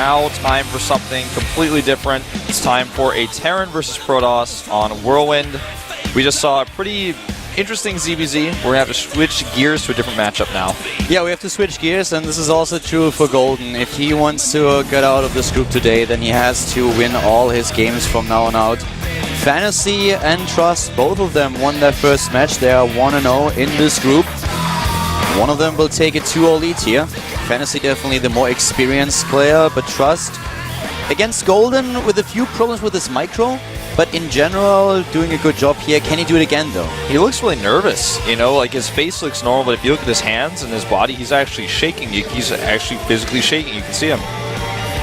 now time for something completely different. It's time for a Terran versus Protoss on Whirlwind. We just saw a pretty interesting ZVZ. We're going to have to switch gears to a different matchup now. Yeah, we have to switch gears, and this is also true for Golden. If he wants to get out of this group today, then he has to win all his games from now on out. Fantasy and Trust, both of them won their first match. They are 1-0 in this group. One of them will take a 2-0 lead here. Fantasy definitely the more experienced player, but Trust against Golden with a few problems with his micro. But in general, doing a good job here. Can he do it again, though? He looks really nervous. You know, like his face looks normal, but if you look at his hands and his body, he's actually shaking. He's actually physically shaking. You can see him.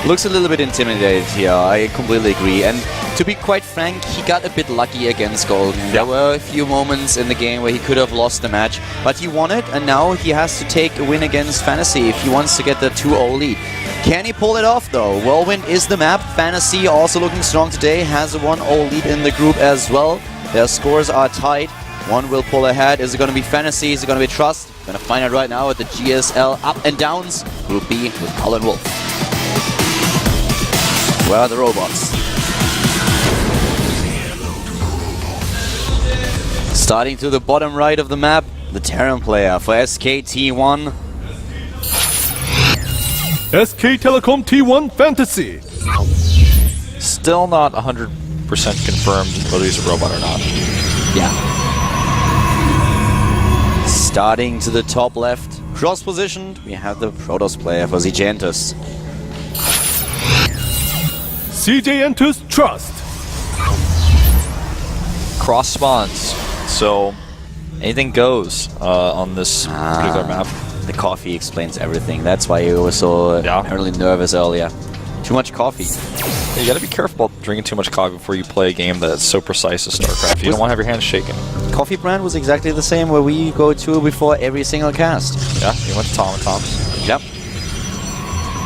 Looks a little bit intimidated here. I completely agree. And to be quite frank, he got a bit lucky against Golden. Yeah. There were a few moments in the game where he could have lost the match, but he won it, and now he has to take a win against Fantasy if he wants to get the 2-0 lead. Can he pull it off, though? Whirlwind is the map. Fantasy also looking strong today, has a 1-0 lead in the group as well. Their scores are tied. One will pull ahead. Is it going to be Fantasy? Is it going to be Trust? Going to find out right now at the GSL Up and Downs. Group B with Colin Wolf. Where are the robots? Starting to the bottom right of the map, the Terran player for SKT1. SK Telecom T1 Fantasy. Still not 100% confirmed whether he's a robot or not. Yeah. Starting to the top left, cross-positioned, we have the Protoss player for Zigentus. CJ enters Trust. Cross spawns, so anything goes on this particular map. The coffee explains everything. That's why you were so apparently nervous earlier. Too much coffee. Yeah, you gotta be careful about drinking too much coffee before you play a game that's so precise as Starcraft. You don't want to have your hands shaking. Coffee brand was exactly the same where we go to before every single cast. Yeah, you went to Tom and Tom's. Yep.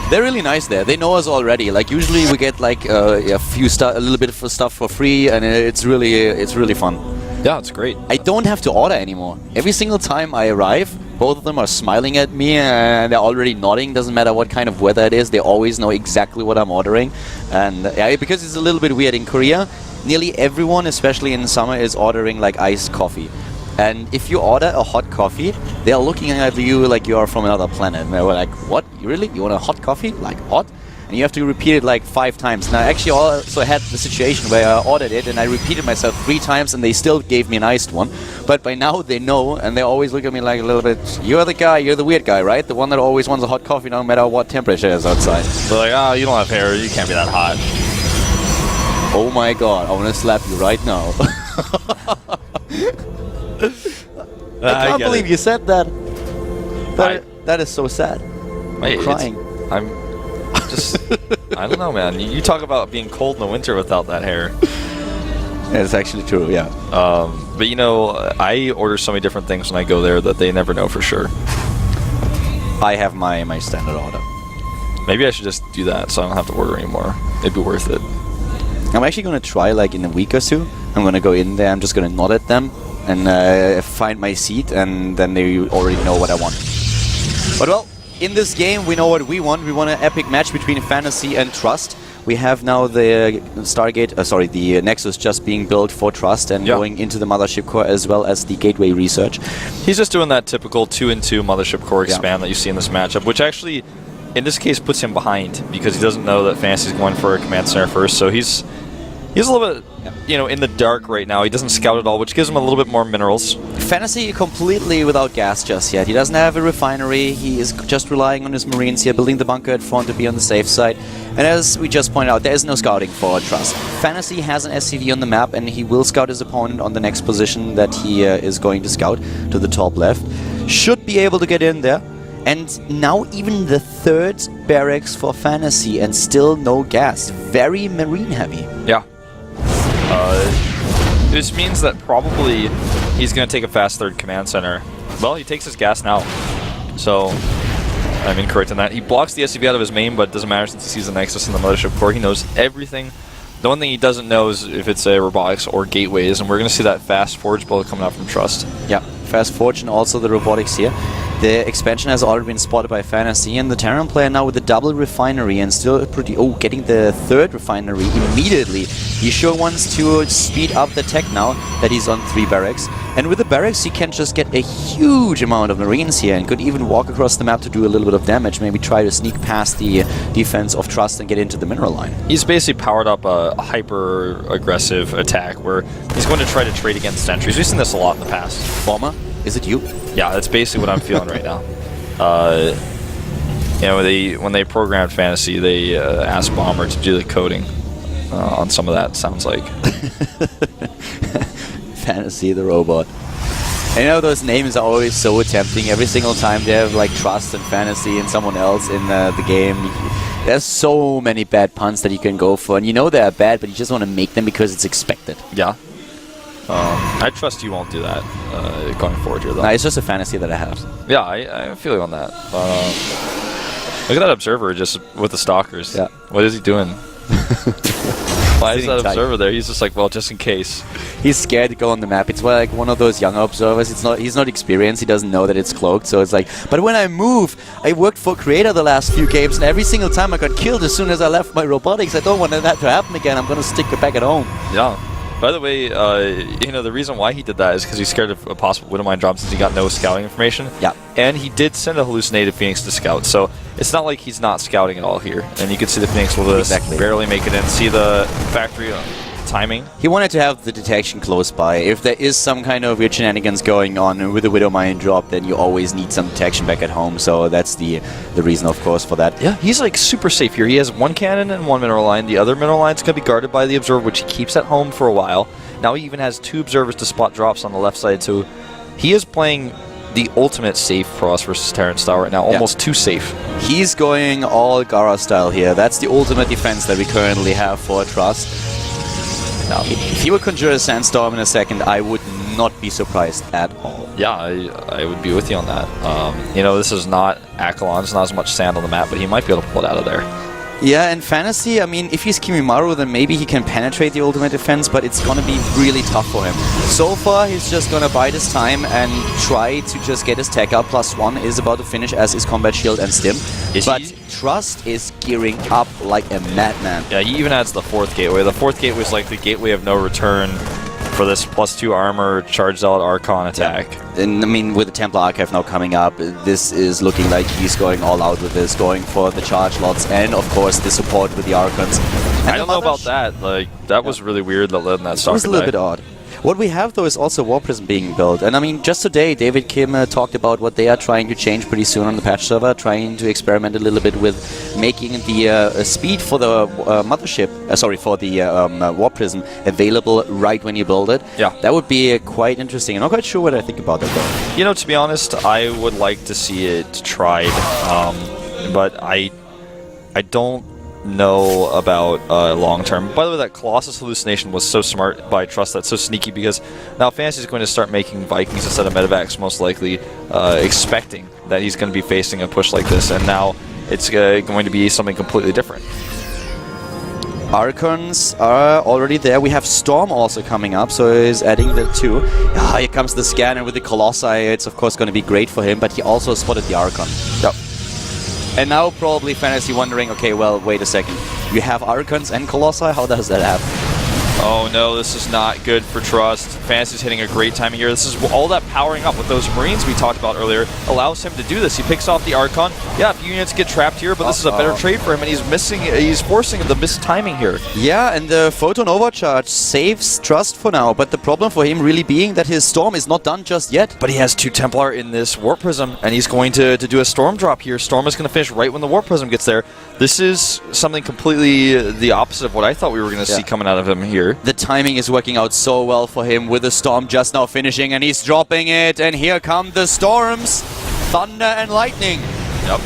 They're really nice there. They know us already. Like usually we get like a little bit of stuff for free, and it's really fun. Yeah, it's great. I don't have to order anymore. Every single time I arrive, both of them are smiling at me and they're already nodding. Doesn't matter what kind of weather it is. They always know exactly what I'm ordering. And yeah, because it's a little bit weird in Korea, nearly everyone, especially in summer, is ordering like iced coffee. And if you order a hot coffee, they're looking at you like you are from another planet. And they're like, what? Really? You want a hot coffee? Like hot? And you have to repeat it like 5 times. And I actually also had the situation where I ordered it and I repeated myself 3 times and they still gave me an iced one. But by now they know, and they always look at me like a little bit, you're the guy, you're the weird guy, right? The one that always wants a hot coffee no matter what temperature is outside. They're like, oh, you don't have hair, you can't be that hot. Oh my god, I want to slap you right now. I can't believe you said that. That is so sad. I'm crying. I don't know, man. You talk about being cold in the winter without that hair. Yeah, it's actually true, yeah. But you know, I order so many different things when I go there that they never know for sure. I have my standard order. Maybe I should just do that so I don't have to order anymore. It'd be worth it. I'm actually going to try like in a week or so. I'm going to go in there, I'm just going to nod at them and find my seat, and then they already know what I want. But well, in this game we know what we want. We want an epic match between Fantasy and Trust. We have now the the Nexus just being built for Trust and going into the Mothership Core as well as the Gateway research. He's just doing that typical 2-in-2 Mothership Core expand that you see in this matchup, which actually, in this case, puts him behind because he doesn't know that Fantasy's going for a command center first. So he's a little bit, you know, in the dark right now. He doesn't scout at all, which gives him a little bit more minerals. Fantasy completely without gas just yet. He doesn't have a refinery. He is just relying on his Marines here, building the bunker at front to be on the safe side. And as we just pointed out, there is no scouting for Trust. Fantasy has an SCV on the map, and he will scout his opponent on the next position that he is going to scout to the top left. Should be able to get in there. And now even the 3rd barracks for Fantasy, and still no gas. Very Marine heavy. Yeah. This means that probably he's going to take a fast 3rd command center. Well, he takes his gas now. So, I'm incorrect in that. He blocks the SCV out of his main, but it doesn't matter since he sees the Nexus in the Mothership Core. He knows everything. The one thing he doesn't know is if it's a robotics or gateways, and we're going to see that fast forge bullet coming out from Trust. Yeah, fast forge and also the robotics here. The expansion has already been spotted by Fantasy, and the Terran player now with the double refinery and still pretty... Oh, getting the third refinery immediately. He sure wants to speed up the tech now that he's on 3 barracks. And with the barracks, he can just get a huge amount of Marines here and could even walk across the map to do a little bit of damage. Maybe try to sneak past the defense of Trust and get into the mineral line. He's basically powered up a hyper-aggressive attack where he's going to try to trade against sentries. We've seen this a lot in the past. Bomber, is it you? Yeah, that's basically what I'm feeling right now. You know, when they programmed Fantasy, they asked Bomber to do the coding on some of that, sounds like. Fantasy the robot. And you know, those names are always so tempting. Every single time they have like Trust and Fantasy and someone else in the game. There's so many bad puns that you can go for, and you know they're bad, but you just want to make them because it's expected. Yeah. I trust you won't do that going forward here, though. Nah, it's just a fantasy that I have. Yeah, I feel you on that. Look at that Observer just with the Stalkers. Yeah. What is he doing? Why is that Observer there? He's just like, well, just in case. He's scared to go on the map. It's like one of those younger observers. He's not experienced. He doesn't know that it's cloaked. So it's like, but when I move, I worked for Creator the last few games, and every single time I got killed as soon as I left my robotics. I don't want that to happen again. I'm gonna stick it back at home. Yeah. By the way, you know, the reason why he did that is because he's scared of a possible Widowmine drop since he got no scouting information. Yeah. And he did send a hallucinated Phoenix to scout, so it's not like he's not scouting at all here. And you can see the Phoenix will just barely make it in. See the factory timing. He wanted to have the detection close by. If there is some kind of weird shenanigans going on with the Widowmine drop, then you always need some detection back at home. So that's the reason, of course, for that. Yeah, he's like super safe here. He has 1 cannon and 1 mineral line. The other mineral line's going to be guarded by the Observer, which he keeps at home for a while. Now he even has 2 Observers to spot drops on the left side, so he is playing the ultimate safe for us versus Terran style right now, almost too safe. He's going all Gara style here. That's the ultimate defense that we currently have for Trust. Now, if he would conjure a Sandstorm in a second, I would not be surprised at all. Yeah, I would be with you on that. You know, this is not Akalon, it's not as much sand on the map, but he might be able to pull it out of there. Yeah, in Fantasy, I mean, if he's Kimimaru, then maybe he can penetrate the ultimate defense, but it's gonna be really tough for him. So far, he's just gonna bide his time and try to just get his tech up. +1 is about to finish, as is Combat Shield and Stim. But Trust is gearing up like a madman. Yeah, he even adds the 4th gateway. The 4th gateway is like the gateway of no return for this +2 armor Charge Zealot Archon attack. Yeah. And I mean, with the Templar Archive now coming up, this is looking like he's going all out with this, going for the charge lots and, of course, the support with the Archons. I don't know about that. Like, that was really weird that letting that Stalker It was a little bit odd. What we have, though, is also War Prism being built. And I mean, just today, David Kim talked about what they are trying to change pretty soon on the patch server, trying to experiment a little bit with making the speed for the mothership, for the War Prism available right when you build it. Yeah. That would be quite interesting. I'm not quite sure what I think about that, though. You know, to be honest, I would like to see it tried, but I don't know about long term. By the way, that Colossus hallucination was so smart by Trust. That's so sneaky because now Fantasy is going to start making Vikings instead of Medivacs, most likely, expecting that he's going to be facing a push like this, and now it's going to be something completely different. Archons are already there. We have Storm also coming up, so he's adding the 2. Ah, here comes the scanner with the Colossi. It's of course going to be great for him, but he also spotted the Archon. Yep. And now probably Fantasy wondering, okay, well, wait a second. You have Archons and Colossi? How does that happen? Oh no, this is not good for Trust. Fantasy's hitting a great time here. This is all that powering up with those Marines we talked about earlier allows him to do this. He picks off the Archon. Yeah, a few units get trapped here, but this is a better trade for him, and he's forcing the missed timing here. Yeah, and the Photon Overcharge saves Trust for now, but the problem for him really being that his Storm is not done just yet. But he has 2 Templar in this Warp Prism, and he's going to do a Storm drop here. Storm is going to finish right when the Warp Prism gets there. This is something completely the opposite of what I thought we were going to see coming out of him here. The timing is working out so well for him with the Storm just now finishing, and he's dropping it, and here come the Storms. Thunder and Lightning. Yep.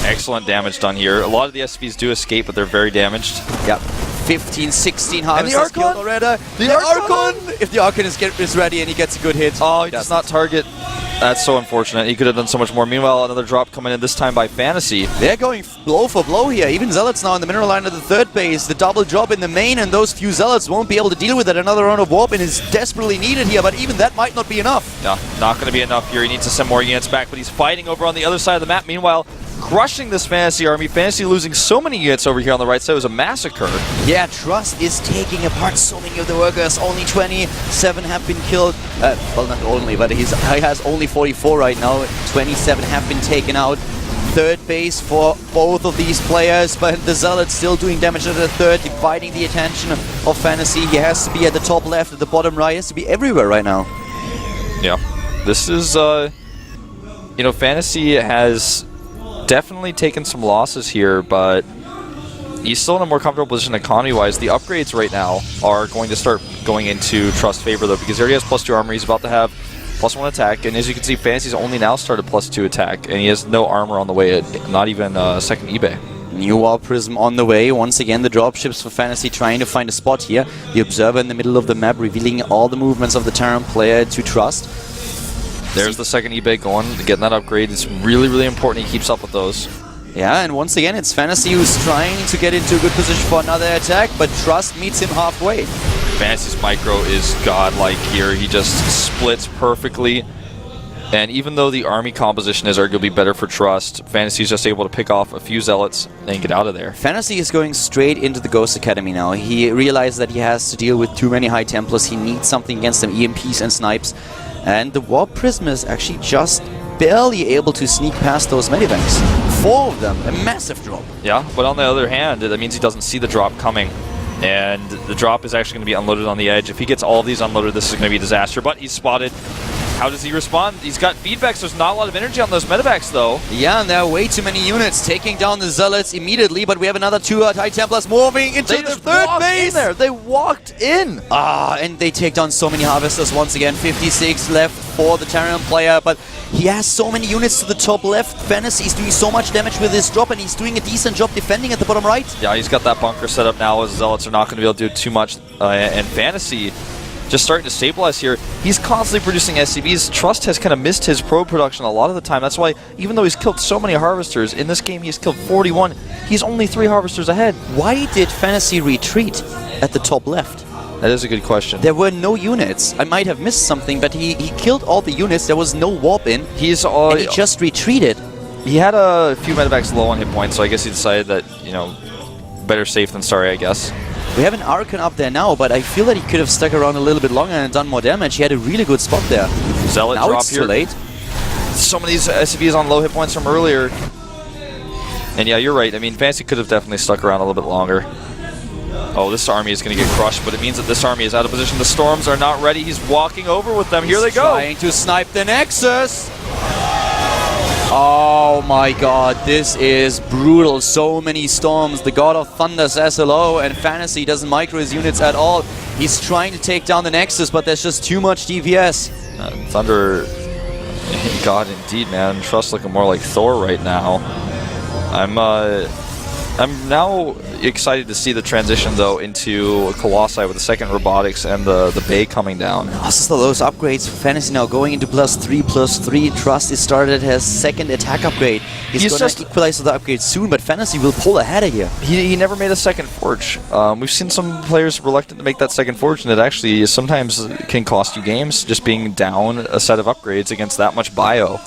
Excellent damage done here. A lot of the SCVs do escape, but they're very damaged. Yep. 15, 16 harvests and the Archon already. The Archon! If the Archon is ready and he gets a good hit. Oh, he does not target. That's so unfortunate. He could have done so much more. Meanwhile, another drop coming in, this time by Fantasy. They're going blow for blow here. Even Zealots now in the mineral line of the third base. The double drop in the main, and those few Zealots won't be able to deal with it. Another round of warp and is desperately needed here, but even that might not be enough. Yeah, not going to be enough here. He needs to send more units back, but he's fighting over on the other side of the map. Meanwhile, crushing this Fantasy army. Fantasy losing so many units over here on the right side. It was a massacre. Yeah, Trust is taking apart so many of the workers. Only 27 have been killed. Well, not only, but he has only 44 right now. 27 have been taken out. Third base for both of these players, but the Zealot still doing damage at the third, dividing the attention of Fantasy. He has to be at the top left, at the bottom right. He has to be everywhere right now. Yeah. This is, you know, Fantasy has definitely taken some losses here, but he's still in a more comfortable position economy-wise. The upgrades right now are going to start going into Trust's favor, though, because he already has +2 armor. He's about to have +1 attack, and as you can see, Fantasy's only now started +2 attack, and he has no armor on the way, not even second eBay. New Wall Prism on the way. Once again, the dropships for Fantasy trying to find a spot here. The Observer in the middle of the map, revealing all the movements of the Terran player to Trust. There's the second eBay going, getting that upgrade. It's really, really important he keeps up with those. Yeah, and once again, it's Fantasy who's trying to get into a good position for another attack, but Trust meets him halfway. Fantasy's micro is godlike here. He just splits perfectly. And even though the army composition is arguably better for Trust, Fantasy's just able to pick off a few Zealots and get out of there. Fantasy is going straight into the Ghost Academy now. He realized that he has to deal with too many High Templars. He needs something against them, EMPs and snipes. And the Warp Prism is actually just barely able to sneak past those medivacs. 4 of them, a massive drop. Yeah, but on the other hand, that means he doesn't see the drop coming. And the drop is actually going to be unloaded on the edge. If he gets all of these unloaded, this is going to be a disaster. But he's spotted. How does he respond? He's got feedbacks. There's not a lot of energy on those medevacs, though. Yeah, and there are way too many units taking down the Zealots immediately, but we have another 2 High Templars moving into the third base. They walked in. And they take down so many Harvesters once again. 56 left for the Terran player, but he has so many units to the top left. Fantasy is doing so much damage with his drop, and he's doing a decent job defending at the bottom right. Yeah, he's got that bunker set up now, as Zealots are not going to be able to do too much. And Fantasy just starting to stabilize here. He's constantly producing SCVs. Trust has kind of missed his probe production a lot of the time. That's why, even though he's killed so many Harvesters, in this game he's killed 41, he's only 3 Harvesters ahead. Why did Fantasy retreat at the top left? That is a good question. There were no units. I might have missed something, but he killed all the units. There was no warp in. And he just retreated. He had a few medevacs low on hit points, so I guess he decided that, you know, better safe than sorry, I guess. We have an Archon up there now, but I feel that he could have stuck around a little bit longer and done more damage. He had a really good spot there. Zealot now drop it's here. Too late. Some of these SCVs on low hit points from earlier. And yeah, you're right. I mean, Fantasy could have definitely stuck around a little bit longer. Oh, this army is going to get crushed, but it means that this army is out of position. The Storms are not ready. He's walking over with them. Here they go. Trying to snipe the Nexus. Oh my god, this is brutal. So many Storms. The God of Thunder says hello, and Fantasy doesn't micro his units at all. He's trying to take down the Nexus, but there's just too much DPS. Thunder, God indeed, man. Trust looking more like Thor right now. I'm now excited to see the transition, though, into Colossi with the second robotics and the Bay coming down. Also, those upgrades for Fantasy now going into +3/+3. Trust is started his second attack upgrade. He's going to equalize the upgrade soon, but Fantasy will pull ahead of here. He never made a second Forge. We've seen some players reluctant to make that second Forge, and it actually sometimes can cost you games just being down a set of upgrades against that much bio.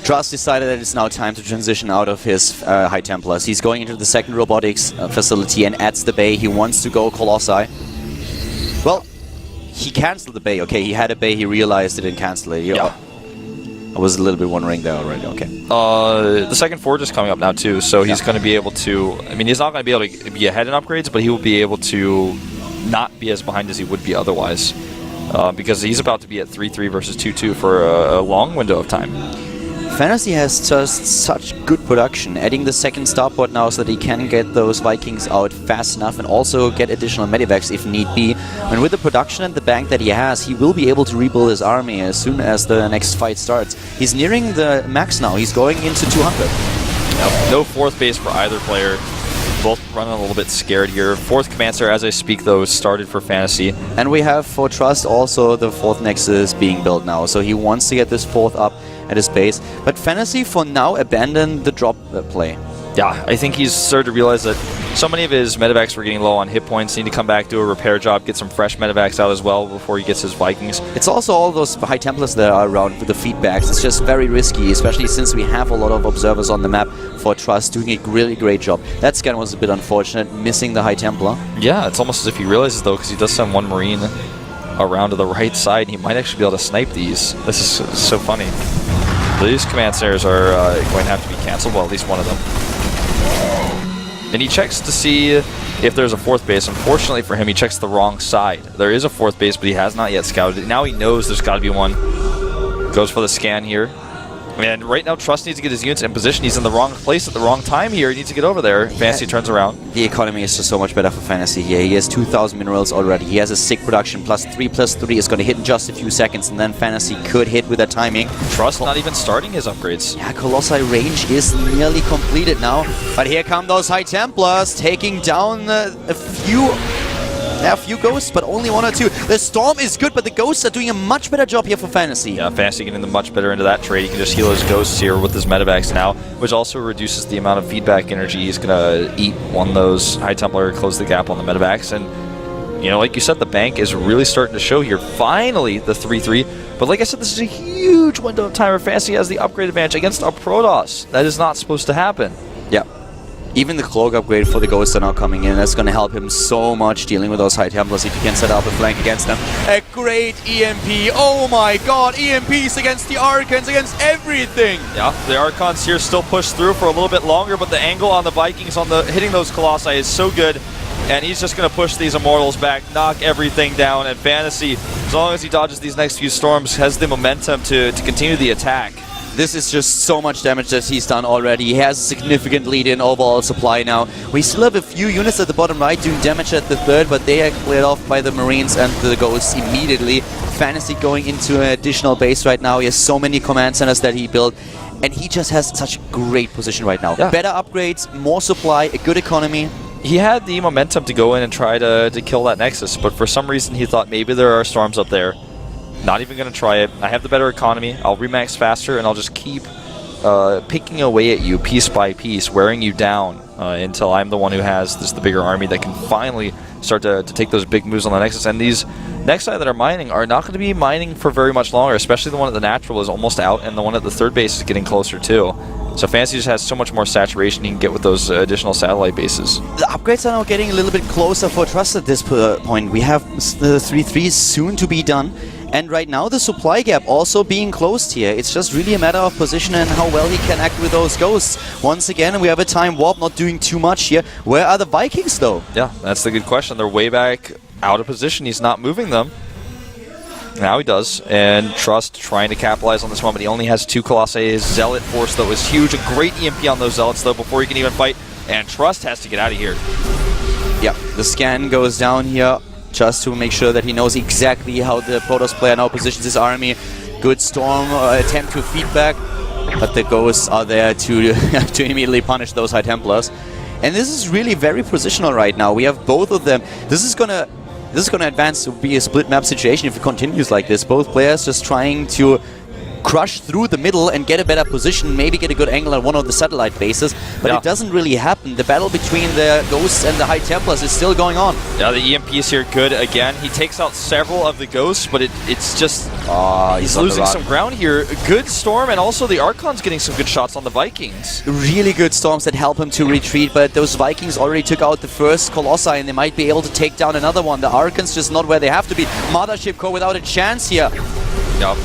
Trust decided that it's now time to transition out of his High Templars. He's going into the second robotics facility and adds the Bay. He wants to go Colossi. Well, he cancelled the Bay. Okay, he had a Bay, he realized it and canceled it. Yeah. I was a little bit wondering there already. Okay. The second Forge is coming up now too, so he's going to be able to... I mean, he's not going to be able to be ahead in upgrades, but he will be able to not be as behind as he would be otherwise. Because he's about to be at 3-3 versus 2-2 for a long window of time. Fantasy has just such good production, adding the second starport now so that he can get those Vikings out fast enough and also get additional medivacs if need be. And with the production and the bank that he has, he will be able to rebuild his army as soon as the next fight starts. He's nearing the max now, he's going into 200. Yep. No fourth base for either player. Both running a little bit scared here. Fourth command center, as I speak, though, started for Fantasy. And we have for Trust also the fourth Nexus being built now, so he wants to get this fourth up at his base. But Fantasy for now abandoned the drop play. Yeah, I think he's started to realize that so many of his medevacs were getting low on hit points. Need to come back, do a repair job, get some fresh medevacs out as well before he gets his Vikings. It's also all those High Templars that are around with the feedbacks. It's just very risky, especially since we have a lot of observers on the map for Trust doing a really great job. That scan was a bit unfortunate, missing the High Templar. Yeah, it's almost as if he realizes though, because he does send one Marine around to the right side, and he might actually be able to snipe these. This is so funny. These command centers are going to have to be cancelled, well, at least one of them. And he checks to see if there's a fourth base. Unfortunately for him, he checks the wrong side. There is a fourth base, but he has not yet scouted it. Now he knows there's got to be one. Goes for the scan here. And right now, Trust needs to get his units in position. He's in the wrong place at the wrong time here. He needs to get over there. Fantasy turns around. The economy is just so much better for Fantasy here. He has 2,000 minerals already. He has a sick production. +3/+3 is going to hit in just a few seconds. And then Fantasy could hit with that timing. Trust not even starting his upgrades. Yeah, Colossi range is nearly completed now. But here come those High Templars taking down a few ghosts, but only 1 or 2. The Storm is good, but the ghosts are doing a much better job here for Fantasy. Yeah, Fantasy getting much better into that trade. He can just heal his ghosts here with his medevacs now, which also reduces the amount of feedback energy he's going to eat on those High Templar, close the gap on the medevacs. And, you know, like you said, the bank is really starting to show here. Finally, the 3-3. But like I said, this is a huge window of time where Fantasy has the upgrade advantage against a Protoss. That is not supposed to happen. Yeah. Even the Cloak upgrade for the Ghosts are now coming in. That's going to help him so much dealing with those High Templars if he can set up a flank against them. A great EMP. Oh my god, EMPs against the Archons, against everything. Yeah, the Archons here still push through for a little bit longer, but the angle on the Vikings on the hitting those Colossi is so good. And he's just going to push these Immortals back, knock everything down. And Fantasy, as long as he dodges these next few storms, has the momentum to continue the attack. This is just so much damage that he's done already. He has a significant lead in overall supply now. We still have a few units at the bottom right doing damage at the third, but they are cleared off by the Marines and the Ghosts immediately. Fantasy going into an additional base right now. He has so many command centers that he built, and he just has such a great position right now. Yeah. Better upgrades, more supply, a good economy. He had the momentum to go in and try to kill that Nexus, but for some reason he thought maybe there are storms up there. Not even going to try it. I have the better economy. I'll remax faster, and I'll just keep picking away at you piece by piece, wearing you down until I'm the one who has the bigger army that can finally start to take those big moves on the Nexus. And these next side that are mining are not going to be mining for very much longer, especially the one at the Natural is almost out, and the one at the third base is getting closer too. So Fantasy just has so much more saturation he can get with those additional satellite bases. The upgrades are now getting a little bit closer for Trust at this point. We have the 3-3 soon to be done. And right now the supply gap also being closed here. It's just really a matter of position and how well he can act with those ghosts. Once again, we have a time warp, not doing too much here. Where are the Vikings though? Yeah, that's the good question. They're way back out of position. He's not moving them. Now he does. And Trust trying to capitalize on this moment. He only has 2 Colossi. His Zealot force though is huge. A great EMP on those Zealots though before he can even fight. And Trust has to get out of here. Yeah, the scan goes down here, just to make sure that he knows exactly how the Protoss player now positions his army. Good Storm attempt to feedback, but the Ghosts are there to to immediately punish those High Templars. And this is really very positional right now. We have both of them. This is gonna advance to be a split map situation if it continues like this. Both players just trying to crush through the middle and get a better position, maybe get a good angle on one of the satellite bases, but it doesn't really happen. The battle between the Ghosts and the High Templars is still going on. Yeah, the EMP is here good again. He takes out several of the Ghosts, but it's just... he's losing some ground here. Good Storm, and also the Archon's getting some good shots on the Vikings. Really good Storms that help him to retreat, but those Vikings already took out the first Colossi, and they might be able to take down another one. The Archon's just not where they have to be. Mothership Core without a chance here. Yep.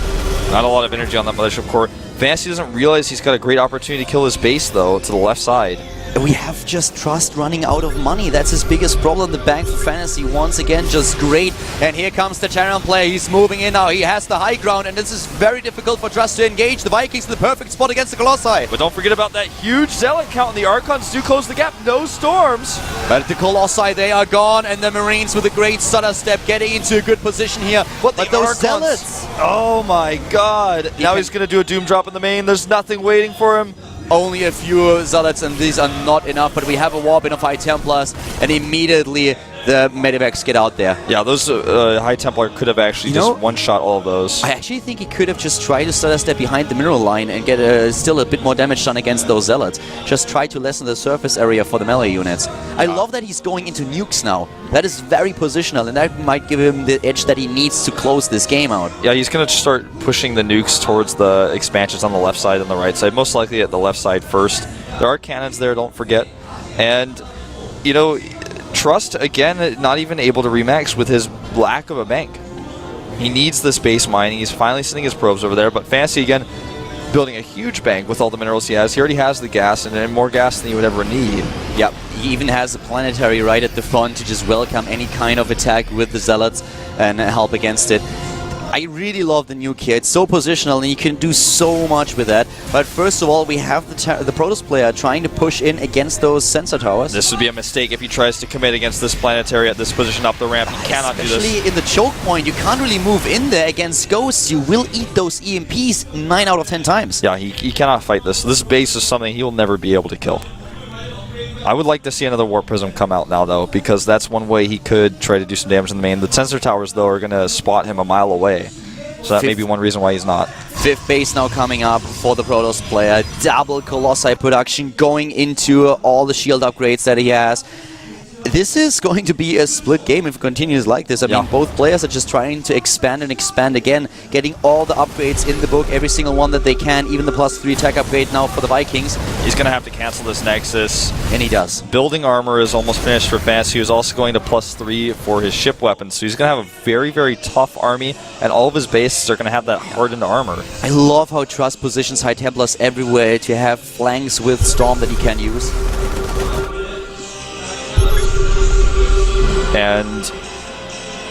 Not a lot of energy on that Mothership Core. Fantasy doesn't realize he's got a great opportunity to kill his base, though, to the left side. We have just Trust running out of money. That's his biggest problem. The bank for Fantasy once again just great. And here comes the Terran player. He's moving in now. He has the high ground, and this is very difficult for Trust to engage. The Vikings in the perfect spot against the Colossi. But don't forget about that huge Zealot count, and the Archons do close the gap. No storms. But the Colossi, they are gone, and the Marines with a great stutter step getting into a good position here. But those Zealots... Oh my god. Now he's going to do a Doom Drop in the main. There's nothing waiting for him. Only a few Zealots, and these are not enough, but we have a warp in of High Templars, and immediately the Medivacs get out there. Yeah, those High Templar could have actually just one-shot all of those. I actually think he could have just tried to step behind the mineral line and get still a bit more damage done against those zealots. Just try to lessen the surface area for the melee units. I love that he's going into nukes now. That is very positional, and that might give him the edge that he needs to close this game out. Yeah, he's going to start pushing the nukes towards the expansions on the left side and the right side. Most likely at the left side first. There are cannons there, don't forget. And, you know, Trust, again, not even able to remax with his lack of a bank. He needs the space mining. He's finally sending his probes over there, but Fantasy, again, building a huge bank with all the minerals he has. He already has the gas, and more gas than he would ever need. Yep, he even has the planetary right at the front to just welcome any kind of attack with the zealots and help against it. I really love the nuke here. It's so positional and you can do so much with that. But first of all, we have the Protoss player trying to push in against those sensor towers. This would be a mistake if he tries to commit against this planetary at this position up the ramp. He cannot do this. Especially in the choke point, you can't really move in there against ghosts. You will eat those EMPs 9 out of 10 times. Yeah, he cannot fight this. This base is something he will never be able to kill. I would like to see another Warp Prism come out now, though, because that's one way he could try to do some damage in the main. The sensor towers, though, are going to spot him a mile away. So that may be one reason why he's not. 5th base now coming up for the Protoss player. Double Colossi production going into all the shield upgrades that he has. This is going to be a split game if it continues like this. I mean, both players are just trying to expand and expand again, getting all the upgrades in the book, every single one that they can, even the +3 attack upgrade now for the Vikings. He's going to have to cancel this Nexus. And he does. Building armor is almost finished for Fantasy. He was also going to +3 for his ship weapons. So he's going to have a very, very tough army, and all of his bases are going to have that hardened armor. I love how Trust positions High Templars everywhere to have flanks with Storm that he can use. And,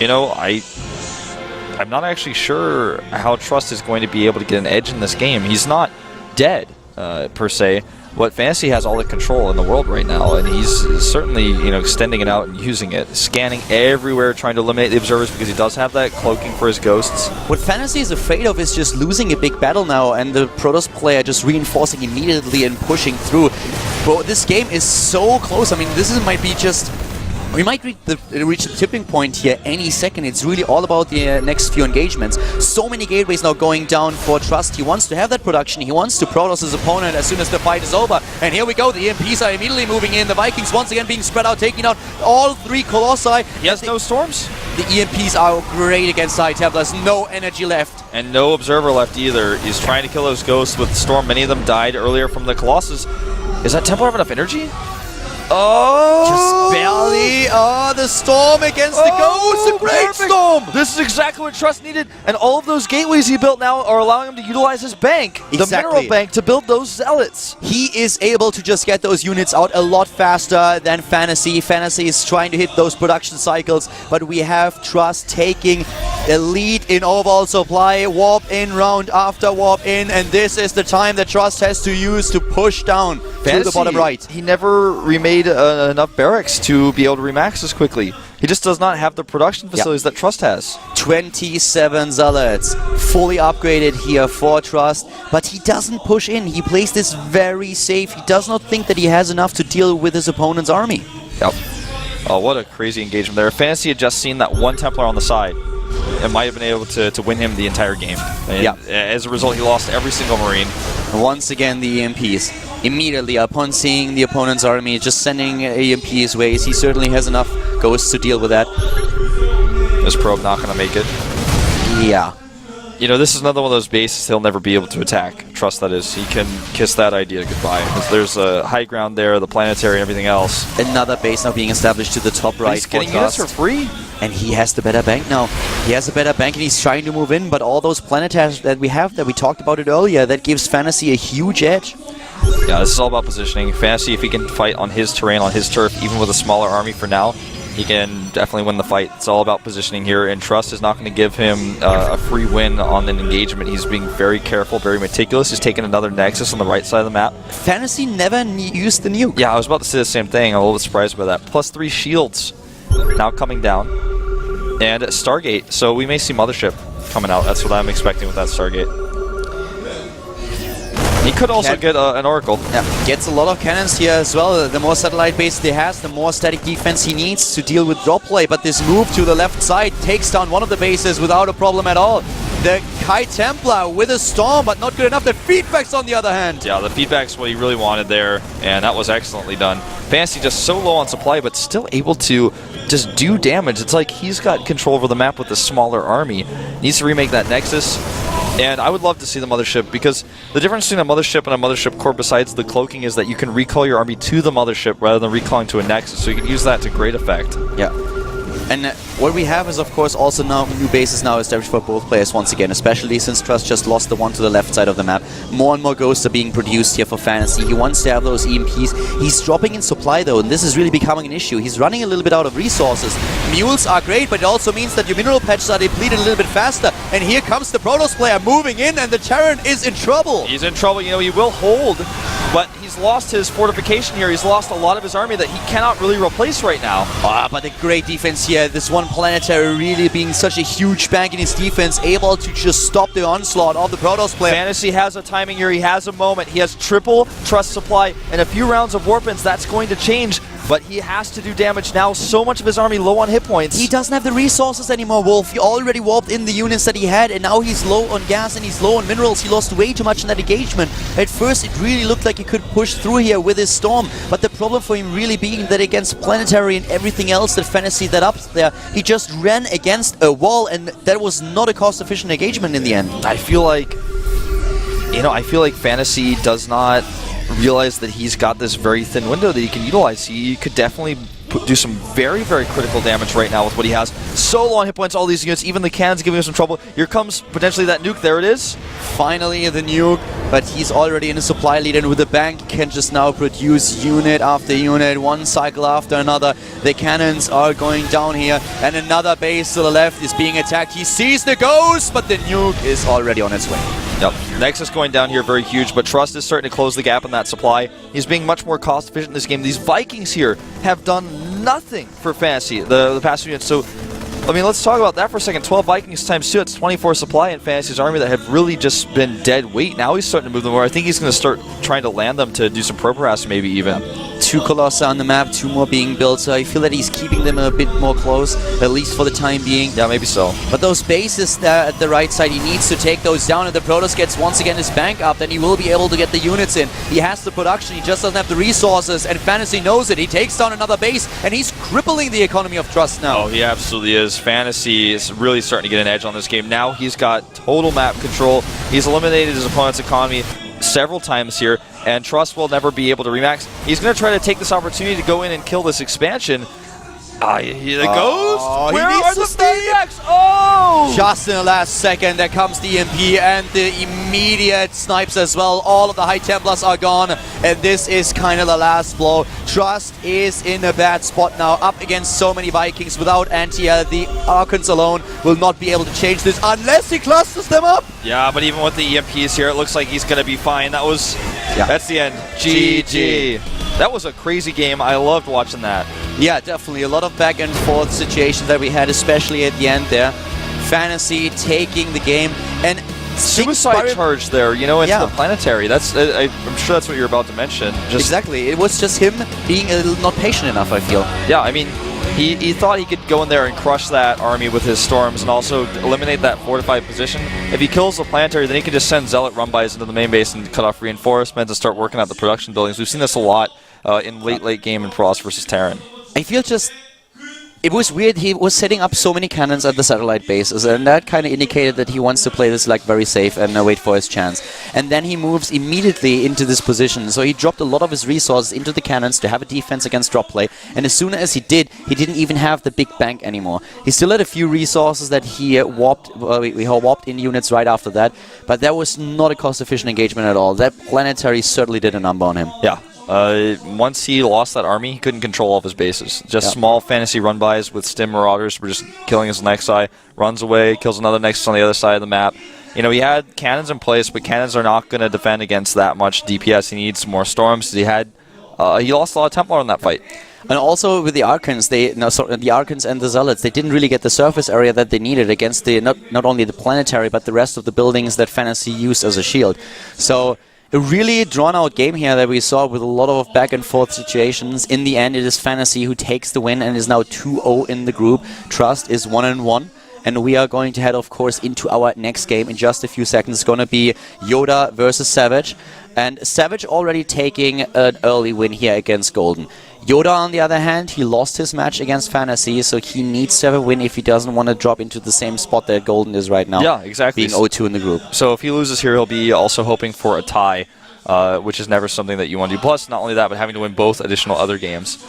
you know, I'm not actually sure how Trust is going to be able to get an edge in this game. He's not dead, per se. What Fantasy has all the control in the world right now, and he's certainly, you know, extending it out and using it. Scanning everywhere, trying to eliminate the observers because he does have that cloaking for his ghosts. What Fantasy is afraid of is just losing a big battle now, and the Protoss player just reinforcing immediately and pushing through. But this game is so close. I mean, might be just... We might reach the tipping point here any second. It's really all about the next few engagements. So many gateways now going down for Trust. He wants to have that production. He wants to Protoss his opponent as soon as the fight is over. And here we go. The EMPs are immediately moving in. The Vikings once again being spread out, taking out all 3 Colossi. He has no storms. The EMPs are great against High Templars. No energy left. And no observer left either. He's trying to kill those ghosts with Storm. Many of them died earlier from the Colossus. Is that Templar have enough energy? Oh! Just barely. Oh, the Storm against the Ghost. A great Storm! This is exactly what Trust needed. And all of those gateways he built now are allowing him to utilize his bank. Exactly. The mineral bank to build those zealots. He is able to just get those units out a lot faster than Fantasy. Fantasy is trying to hit those production cycles, but we have Trust taking the lead in overall supply. Warp in round after warp in, and this is the time that Trust has to use to push down to the bottom right. He never remade enough barracks to be able to remax this quickly. He just does not have the production facilities that Trust has. 27 zealots, fully upgraded here for Trust, but he doesn't push in. He plays this very safe. He does not think that he has enough to deal with his opponent's army. Yep. Oh, what a crazy engagement there. Fantasy had just seen that one Templar on the side and might have been able to win him the entire game. And as a result, he lost every single Marine. Once again, the EMPs. Immediately upon seeing the opponent's army, just sending EMPs ways. He certainly has enough ghosts to deal with that. This probe not going to make it. Yeah. You know, this is another one of those bases he'll never be able to attack. Trust, that is. He can kiss that idea goodbye. Because there's a high ground there, the planetary, and everything else. Another base now being established to the top right. He's getting units for free. And he has the better bank now. He has a better bank and he's trying to move in, but all those planetaries that we have, that we talked about it earlier, that gives Fantasy a huge edge. Yeah, this is all about positioning. Fantasy, if he can fight on his terrain, on his turf, even with a smaller army for now, he can definitely win the fight. It's all about positioning here, and Trust is not going to give him a free win on an engagement. He's being very careful, very meticulous. He's taking another Nexus on the right side of the map. Fantasy never used the nuke. Yeah, I was about to say the same thing. I'm a little bit surprised by that. +3 shields now coming down. And Stargate, so we may see Mothership coming out. That's what I'm expecting with that Stargate. He could also get an Oracle. Yeah, gets a lot of cannons here as well. The more satellite base he has, the more static defense he needs to deal with drop play. But this move to the left side takes down one of the bases without a problem at all. The Kai Templar with a storm, but not good enough. The feedback's on the other hand. Yeah, the feedback's what he really wanted there, and that was excellently done. Fantasy just so low on supply, but still able to just do damage. It's like he's got control over the map with a smaller army. Needs to remake that Nexus. And I would love to see the Mothership, because the difference between a Mothership and a Mothership core, besides the cloaking, is that you can recall your army to the Mothership rather than recalling to a Nexus, so you can use that to great effect. Yeah. And what we have is, of course, also now new bases now established for both players once again, especially since Trust just lost the one to the left side of the map. More and more ghosts are being produced here for Fantasy. He wants to have those EMPs. He's dropping in supply, though, and this is really becoming an issue. He's running a little bit out of resources. Mules are great, but it also means that your mineral patches are depleted a little bit faster. And here comes the Protoss player moving in, and the Terran is in trouble. He's in trouble. You know, he will hold, but he's lost his fortification here. He's lost a lot of his army that he cannot really replace right now. But a great defense here. This one planetary really being such a huge bank in his defense, able to just stop the onslaught of the Protoss player. Fantasy has a timing here. He has a moment. He has triple Trust supply and a few rounds of Warpins. That's going to change, but he has to do damage now. So much of his army low on hit points. He doesn't have the resources anymore, Wolf. He already warped in the units that he had, and now he's low on gas and he's low on minerals. He lost way too much in that engagement. At first, it really looked like he could push through here with his Storm, but the problem for him really being that against Planetary and everything else that Fantasy that up there, he just ran against a wall, and that was not a cost-efficient engagement in the end. I feel like, you know, Fantasy does not realize that he's got this very thin window that he can utilize. He could definitely do some very, very critical damage right now with what he has. So low on hit points, all these units, even the cannons giving him some trouble. Here comes potentially that nuke. There it is. Finally the nuke, but he's already in a supply lead, and with the bank he can just now produce unit after unit, one cycle after another. The cannons are going down here, and another base to the left is being attacked. He sees the ghost, but the nuke is already on its way. Yep. Nexus going down here very huge, but Trust is starting to close the gap in that supply. He's being much more cost efficient in this game. These Vikings here have done nothing for Fantasy the past few units. So, I mean, let's talk about that for a second. 12 Vikings times 2, that's 24 supply in Fantasy's army that have really just been dead weight. Now he's starting to move them more. I think he's going to start trying to land them to do some pro-harass maybe even. 2 Colossi on the map, 2 more being built, so I feel that he's keeping them a bit more close, at least for the time being. Yeah, maybe so. But those bases there at the right side, he needs to take those down, and the Protoss gets once again his bank up, then he will be able to get the units in. He has the production, he just doesn't have the resources, and Fantasy knows it. He takes down another base, and he's crippling the economy of Trust now. Oh, he absolutely is. Fantasy is really starting to get an edge on this game. Now he's got total map control. He's eliminated his opponent's economy several times here, and Trust will never be able to remax. He's going to try to take this opportunity to go in and kill this expansion. Here it goes. Where are the Phoenix? Oh! Just in the last second, there comes the EMP and the immediate snipes as well. All of the High Templars are gone, and this is kind of the last blow. Trust is in a bad spot now, up against so many Vikings without anti-air. The Archons alone will not be able to change this unless he clusters them up. Yeah, but even with the EMPs here, it looks like he's going to be fine. That's the end. GG. That was a crazy game. I loved watching that. Yeah, definitely. A lot of back and forth situations that we had, especially at the end there. Fantasy taking the game, and suicide charge there, you know, into the planetary. That's I'm sure that's what you're about to mention. Exactly. It was just him being a little not patient enough, I feel. Yeah, I mean, he thought he could go in there and crush that army with his storms and also eliminate that fortified position. If he kills the planetary, then he can just send Zealot run-bys into the main base and cut off reinforcements and start working out the production buildings. We've seen this a lot in late game in Protoss versus Terran. I feel just... It was weird, he was setting up so many cannons at the satellite bases, and that kind of indicated that he wants to play this like very safe and wait for his chance. And then he moves immediately into this position, so he dropped a lot of his resources into the cannons to have a defense against drop play, and as soon as he did, he didn't even have the big bank anymore. He still had a few resources that he warped, we warped in units right after that, but that was not a cost-efficient engagement at all. That planetary certainly did a number on him. Yeah. Once he lost that army, he couldn't control all of his bases. Just small Fantasy run-bys with Stim Marauders were just killing his Nexi, runs away, kills another Nexus on the other side of the map. You know, he had cannons in place, but cannons are not going to defend against that much DPS. He needs more storms. He lost a lot of Templar in that fight. And also with the Archons, the Archons and the Zealots, they didn't really get the surface area that they needed against the not only the planetary, but the rest of the buildings that Fantasy used as a shield. So A really drawn-out game here that we saw with a lot of back-and-forth situations. In the end, it is Fantasy who takes the win and is now 2-0 in the group. Trust is 1-1. And we are going to head, of course, into our next game in just a few seconds. It's going to be Yoda versus Savage. And Savage already taking an early win here against Golden. Yoda, on the other hand, he lost his match against Fantasy, so he needs to have a win if he doesn't want to drop into the same spot that Golden is right now. Yeah, exactly. Being 0-2 in the group. So if he loses here, he'll be also hoping for a tie, which is never something that you want to do. Plus, not only that, but having to win both additional other games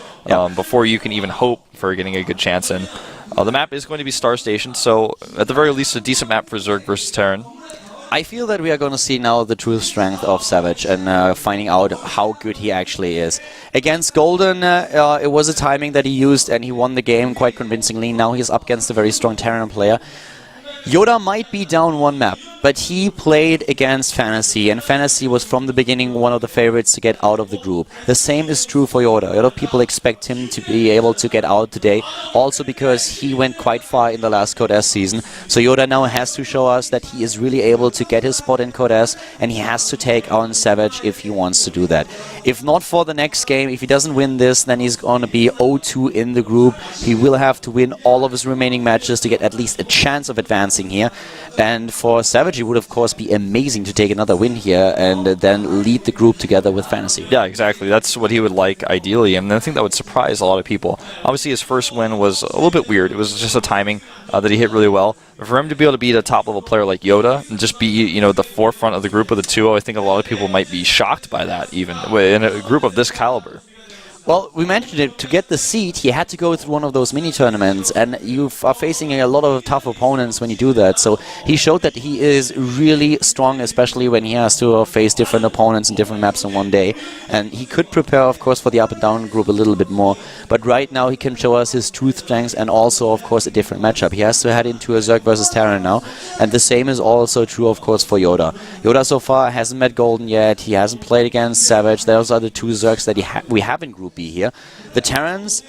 before you can even hope for getting a good chance in. The map is going to be Star Station, so at the very least, a decent map for Zerg versus Terran. I feel that we are going to see now the true strength of Savage and finding out how good he actually is. Against Golden, it was a timing that he used and he won the game quite convincingly. Now he's up against a very strong Terran player. Yoda might be down one map, but he played against Fantasy, and Fantasy was from the beginning one of the favorites to get out of the group. The same is true for Yoda. A lot of people expect him to be able to get out today, also because he went quite far in the last Code S season. So Yoda now has to show us that he is really able to get his spot in Code S, and he has to take on Savage if he wants to do that. If not for the next game, if he doesn't win this, then he's going to be 0-2 in the group. He will have to win all of his remaining matches to get at least a chance of advancing here. And for Savage, it would of course be amazing to take another win here and then lead the group together with Fantasy. Yeah, exactly. That's what he would like ideally, and I think that would surprise a lot of people. Obviously, his first win was a little bit weird. It was just a timing that he hit really well. But for him to be able to beat a top-level player like Yoda and just be, you know, the forefront of the group with a 2-0, I think a lot of people might be shocked by that, even in a group of this caliber. Well, we mentioned it, to get the seed, he had to go through one of those mini-tournaments, and you are facing a lot of tough opponents when you do that. So he showed that he is really strong, especially when he has to face different opponents and different maps in one day. And he could prepare, of course, for the up and down group a little bit more. But right now he can show us his true strengths and also, of course, a different matchup. He has to head into a Zerg versus Terran now. And the same is also true, of course, for Yoda. Yoda so far hasn't met Golden yet. He hasn't played against Savage. Those are the two Zergs that we have in Group B here. The Terrans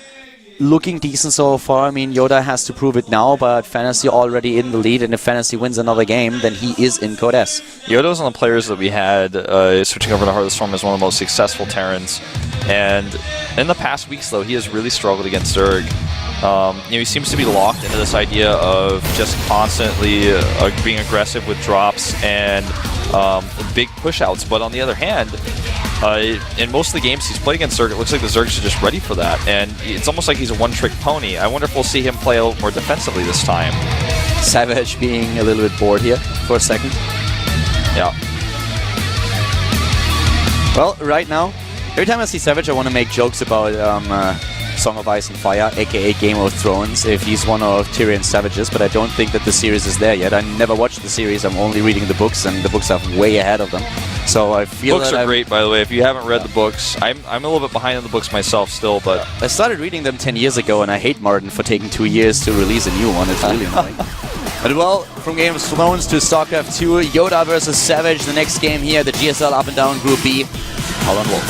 looking decent so far. I mean, Yoda has to prove it now, but Fantasy already in the lead, and if Fantasy wins another game, then he is in Code S. Yoda's one of the players that we had switching over to Heart of the Storm as one of the most successful Terrans, and in the past weeks, though, he has really struggled against Zerg. You know, he seems to be locked into this idea of just constantly being aggressive with drops and big push-outs, but on the other hand, in most of the games he's played against Zerg, it looks like the Zergs are just ready for that, and it's almost like he's a one-trick pony. I wonder if we'll see him play a little more defensively this time. Savage being a little bit bored here for a second. Yeah. Well, right now, every time I see Savage, I want to make jokes about Song of Ice and Fire, aka Game of Thrones, if he's one of Tyrion's savages, but I don't think that the series is there yet. I never watched the series, I'm only reading the books, and the books are way ahead of them. So I feel books are great, by the way. If you haven't read the books, I'm a little bit behind on the books myself still, but I started reading them 10 years ago, and I hate Martin for taking 2 years to release a new one. It's really annoying. But well, from Game of Thrones to Starcraft 2, Yoda versus Savage, the next game here, the GSL Up and Down Group B. Holland Wolf.